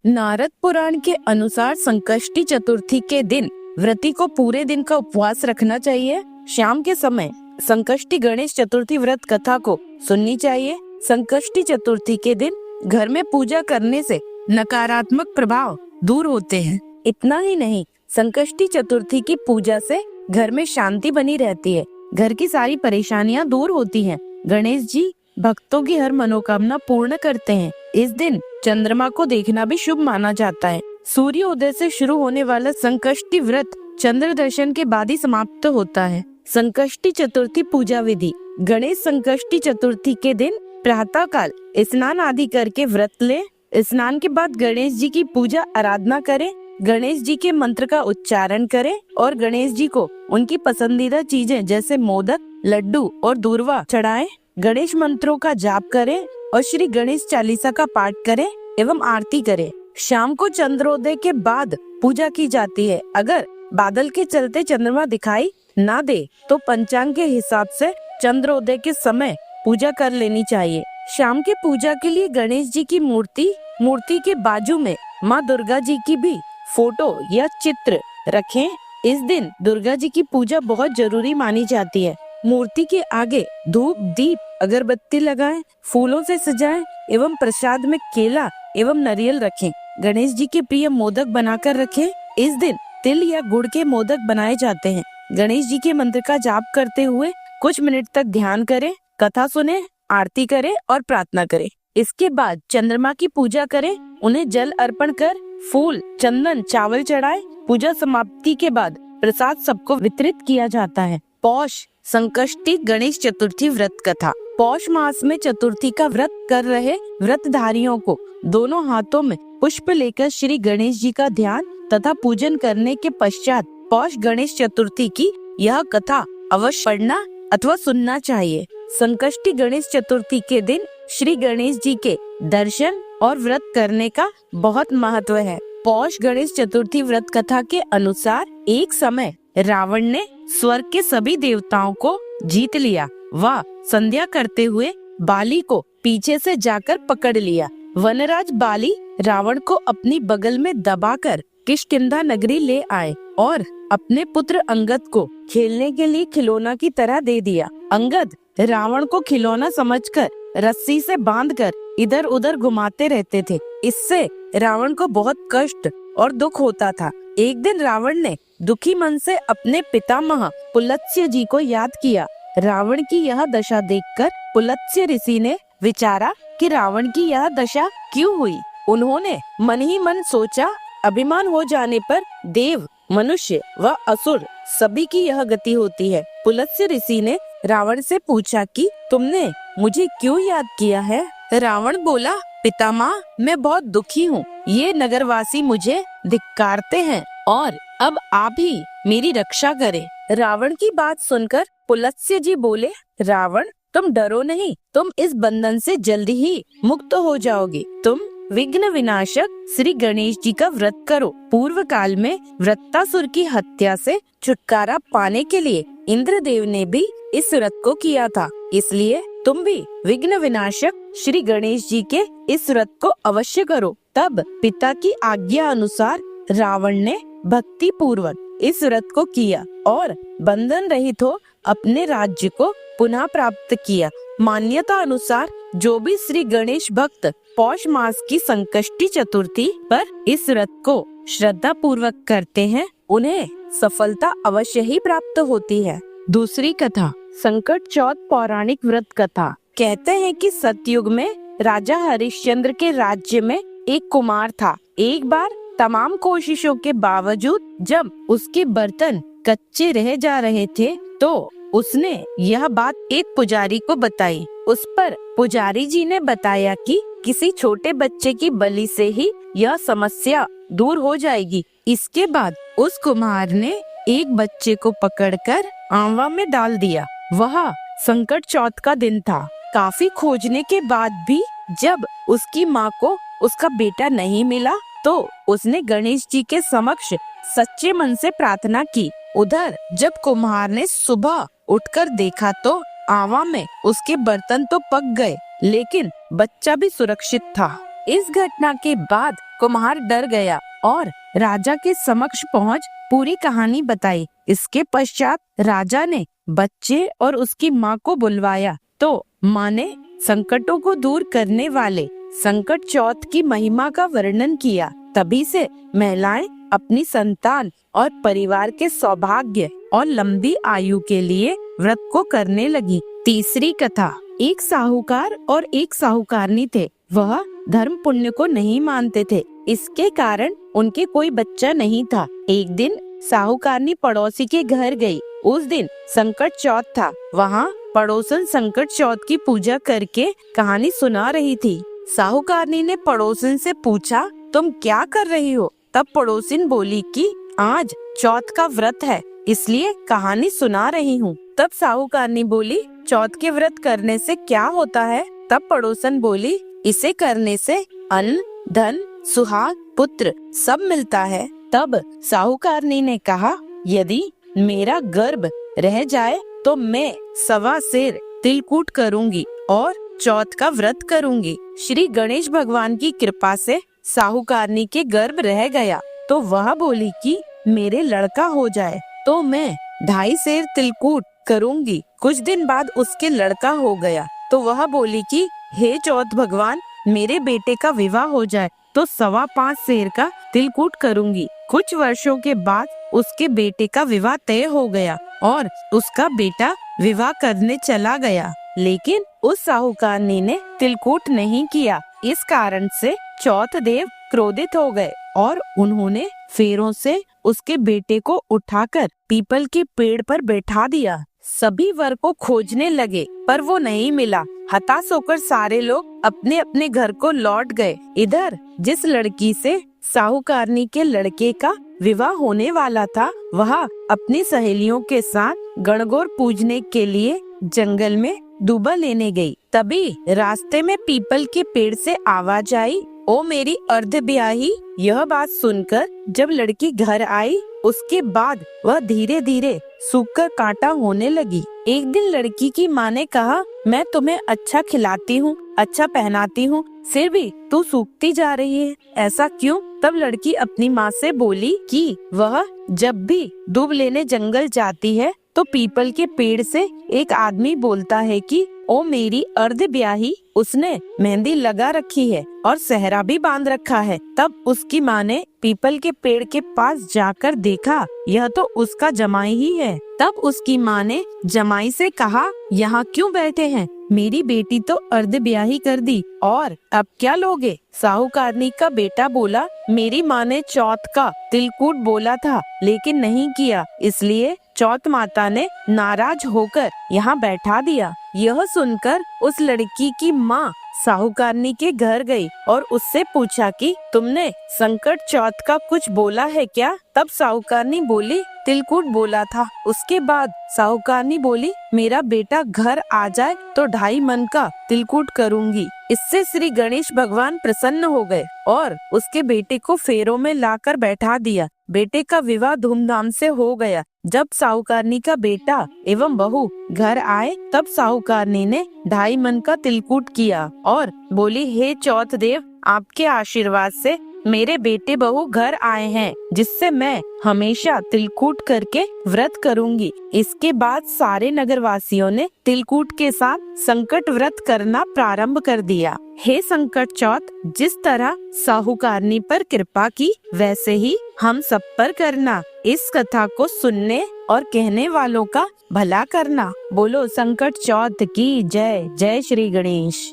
नारद पुराण के अनुसार संकष्टी चतुर्थी के दिन व्रती को पूरे दिन का उपवास रखना चाहिए। शाम के समय संकष्टी गणेश चतुर्थी व्रत कथा को सुननी चाहिए। संकष्टी चतुर्थी के दिन घर में पूजा करने से नकारात्मक प्रभाव दूर होते हैं। इतना ही नहीं, संकष्टी चतुर्थी की पूजा से घर में शांति बनी रहती है, घर की सारी परेशानियां दूर होती हैं। गणेश जी भक्तों की हर मनोकामना पूर्ण करते हैं। इस दिन चंद्रमा को देखना भी शुभ माना जाता है। सूर्योदय से शुरू होने वाला संकष्टी व्रत चंद्र दर्शन के बाद ही समाप्त होता है। संकष्टी चतुर्थी पूजा विधि। गणेश संकष्टी चतुर्थी के दिन प्रातः काल स्नान आदि करके व्रत ले। स्नान के बाद गणेश जी की पूजा आराधना करें, गणेश जी के मंत्र का उच्चारण करें और गणेश जी को उनकी पसंदीदा चीजें जैसे मोदक, लड्डू और दूर्वा चढ़ाएं। गणेश मंत्रों का जाप करें और श्री गणेश चालीसा का पाठ करें एवं आरती करें। शाम को चंद्रोदय के बाद पूजा की जाती है। अगर बादल के चलते चंद्रमा दिखाई ना दे तो पंचांग के हिसाब से चंद्रोदय के समय पूजा कर लेनी चाहिए। शाम की पूजा के लिए गणेश जी की मूर्ति के बाजू में माँ दुर्गा जी की भी फोटो या चित्र रखें। इस दिन दुर्गा जी की पूजा बहुत जरूरी मानी जाती है। मूर्ति के आगे धूप, दीप, अगरबत्ती लगाएं, फूलों से सजाएं एवं प्रसाद में केला एवं नारियल रखें। गणेश जी के प्रिय मोदक बनाकर रखें। इस दिन तिल या गुड़ के मोदक बनाए जाते हैं। गणेश जी के मंत्र का जाप करते हुए कुछ मिनट तक ध्यान करें, कथा सुने, आरती करें और प्रार्थना करें। इसके बाद चंद्रमा की पूजा करें, उन्हें जल अर्पण कर फूल, चंदन, चावल चढ़ाएं। पूजा समाप्ति के बाद प्रसाद सबको वितरित किया जाता है। पौष संकष्टी गणेश चतुर्थी व्रत कथा। पौष मास में चतुर्थी का व्रत कर रहे व्रतधारियों को दोनों हाथों में पुष्प लेकर श्री गणेश जी का ध्यान तथा पूजन करने के पश्चात पौष गणेश चतुर्थी की यह कथा अवश्य पढ़ना अथवा सुनना चाहिए। संकष्टी गणेश चतुर्थी के दिन श्री गणेश जी के दर्शन और व्रत करने का बहुत महत्व है। पौष गणेश चतुर्थी व्रत कथा के अनुसार एक समय रावण ने स्वर्ग के सभी देवताओं को जीत लिया। वह संध्या करते हुए बाली को पीछे से जाकर पकड़ लिया। वनराज बाली रावण को अपनी बगल में दबाकर किष्किंधा नगरी ले आए और अपने पुत्र अंगद को खेलने के लिए खिलौना की तरह दे दिया। अंगद रावण को खिलौना समझकर रस्सी से बांधकर इधर उधर घुमाते रहते थे। इससे रावण को बहुत कष्ट और दुख होता था। एक दिन रावण ने दुखी मन से अपने पितामह पुलत्स्य जी को याद किया। रावण की यह दशा देखकर पुलत्स्य ऋषि ने विचारा कि रावण की यह दशा क्यों हुई। उन्होंने मन ही मन सोचा, अभिमान हो जाने पर देव, मनुष्य व असुर सभी की यह गति होती है। पुलत्स्य ऋषि ने रावण से पूछा कि तुमने मुझे क्यों याद किया है। रावण बोला, पितामह, मैं बहुत दुखी हूँ। ये नगरवासी मुझे धिक्कारते हैं और अब आप ही मेरी रक्षा करें। रावण की बात सुनकर पुलत्स्य जी बोले, रावण, तुम डरो नहीं, तुम इस बंधन से जल्दी ही मुक्त हो जाओगे। तुम विघ्न विनाशक श्री गणेश जी का व्रत करो। पूर्व काल में वृत्तासुर की हत्या से छुटकारा पाने के लिए इंद्रदेव ने भी इस व्रत को किया था। इसलिए तुम भी विघ्न विनाशक श्री गणेश जी के इस व्रत को अवश्य करो। तब पिता की आज्ञा अनुसार रावण ने भक्ति पूर्वक इस व्रत को किया और बंधन रहित हो अपने राज्य को पुनः प्राप्त किया। मान्यता अनुसार जो भी श्री गणेश भक्त पौष मास की संकष्टी चतुर्थी पर इस व्रत को श्रद्धा पूर्वक करते हैं, उन्हें सफलता अवश्य ही प्राप्त होती है। दूसरी कथा, संकट चौथ पौराणिक व्रत कथा। कहते हैं कि सतयुग में राजा हरिश्चंद्र के राज्य में एक कुमार था। एक बार तमाम कोशिशों के बावजूद जब उसके बर्तन कच्चे रह जा रहे थे तो उसने यह बात एक पुजारी को बताई। उस पर पुजारी जी ने बताया कि किसी छोटे बच्चे की बलि से ही यह समस्या दूर हो जाएगी। इसके बाद उस कुम्हार ने एक बच्चे को पकड़कर आंवा में डाल दिया। वह संकट चौथ का दिन था। काफी खोजने के बाद भी जब उसकी माँ को उसका बेटा नहीं मिला तो उसने गणेश जी के समक्ष सच्चे मन से प्रार्थना की। उधर जब कुम्हार ने सुबह उठकर देखा तो आंवा में उसके बर्तन तो पक गए लेकिन बच्चा भी सुरक्षित था। इस घटना के बाद कुम्हार डर गया और राजा के समक्ष पहुंच पूरी कहानी बताई। इसके पश्चात राजा ने बच्चे और उसकी माँ को बुलवाया तो माँ ने संकटों को दूर करने वाले संकट चौथ की महिमा का वर्णन किया। तभी से महिलाएं अपनी संतान और परिवार के सौभाग्य और लंबी आयु के लिए व्रत को करने लगी। तीसरी कथा। एक साहूकार और एक साहूकारनी थे। वह धर्म पुण्य को नहीं मानते थे। इसके कारण उनके कोई बच्चा नहीं था। एक दिन साहूकारनी पड़ोसी के घर गई। उस दिन संकट चौथ था। वहाँ पड़ोसन संकट चौथ की पूजा करके कहानी सुना रही थी। साहूकारनी ने पड़ोसन से पूछा, तुम क्या कर रही हो? तब पड़ोसिन बोली कि आज चौथ का व्रत है, इसलिए कहानी सुना रही हूँ। तब साहूकारनी बोली, चौथ के व्रत करने से क्या होता है? तब पड़ोसन बोली, इसे करने से अन्न, धन, सुहाग, पुत्र सब मिलता है। तब साहूकारनी ने कहा, यदि मेरा गर्भ रह जाए तो मैं 1.25 सेर तिलकूट करूंगी और चौथ का व्रत करूंगी। श्री गणेश भगवान की कृपा से साहूकारनी के गर्भ रह गया तो वह बोली कि मेरे लड़का हो जाए तो मैं 2.5 सेर तिलकूट करूंगी। कुछ दिन बाद उसके लड़का हो गया तो वह बोली कि हे चौथ भगवान, मेरे बेटे का विवाह हो जाए तो 5.25 सेर का तिलकूट करूंगी। कुछ वर्षों के बाद उसके बेटे का विवाह तय हो गया और उसका बेटा विवाह करने चला गया, लेकिन उस साहूकारनी ने तिलकूट नहीं किया। इस कारण से चौथ देव क्रोधित हो गए और उन्होंने फेरों से उसके बेटे को उठाकर पीपल के पेड़ पर बैठा दिया। सभी वर को खोजने लगे पर वो नहीं मिला। हताश होकर सारे लोग अपने अपने घर को लौट गए। इधर जिस लड़की से साहूकारनी के लड़के का विवाह होने वाला था, वह अपनी सहेलियों के साथ गणगौर पूजने के लिए जंगल में दूबा लेने गई। तभी रास्ते में पीपल के पेड़ से आवाज आई, ओ मेरी अर्धब्याही। यह बात सुनकर जब लड़की घर आई, उसके बाद वह धीरे धीरे सूखकर कांटा होने लगी। एक दिन लड़की की माँ ने कहा, मैं तुम्हें अच्छा खिलाती हूँ, अच्छा पहनाती हूँ, फिर भी तू सूखती जा रही है, ऐसा क्यों? तब लड़की अपनी माँ से बोली कि वह जब भी दूब लेने जंगल जाती है तो पीपल के पेड़ से एक आदमी बोलता है कि ओ मेरी अर्धब्याही, उसने मेहंदी लगा रखी है और सेहरा भी बांध रखा है। तब उसकी माँ ने पीपल के पेड़ के पास जाकर देखा, यह तो उसका जमाई ही है। तब उसकी माँ ने जमाई से कहा, यहाँ क्यों बैठे हैं? मेरी बेटी तो अर्धब्याही कर दी और अब क्या लोगे? साहूकारनी का बेटा बोला, मेरी माँ ने चौथ का तिलकूट बोला था लेकिन नहीं किया, इसलिए चौथ माता ने नाराज होकर यहाँ बैठा दिया। यह सुनकर उस लड़की की माँ साहूकारनी के घर गई और उससे पूछा कि तुमने संकट चौथ का कुछ बोला है क्या? तब साहूकारनी बोली, तिलकूट बोला था। उसके बाद साहूकारनी बोली, मेरा बेटा घर आ जाए तो 2.5 मन का तिलकूट करूंगी। इससे श्री गणेश भगवान प्रसन्न हो गए और उसके बेटे को फेरों में लाकर बैठा दिया। बेटे का विवाह धूमधाम से हो गया। जब साहूकारनी का बेटा एवं बहू घर आए तब साहूकारनी ने 2.5 मन का तिलकूट किया और बोली, हे चौथ देव, आपके आशीर्वाद से मेरे बेटे बहू घर आए हैं, जिससे मैं हमेशा तिलकूट करके व्रत करूंगी। इसके बाद सारे नगरवासियों ने तिलकूट के साथ संकट व्रत करना प्रारंभ कर दिया। हे संकट चौथ, जिस तरह साहूकारनी पर कृपा की वैसे ही हम सब पर करना। इस कथा को सुनने और कहने वालों का भला करना। बोलो संकट चौथ की जय। जय श्री गणेश।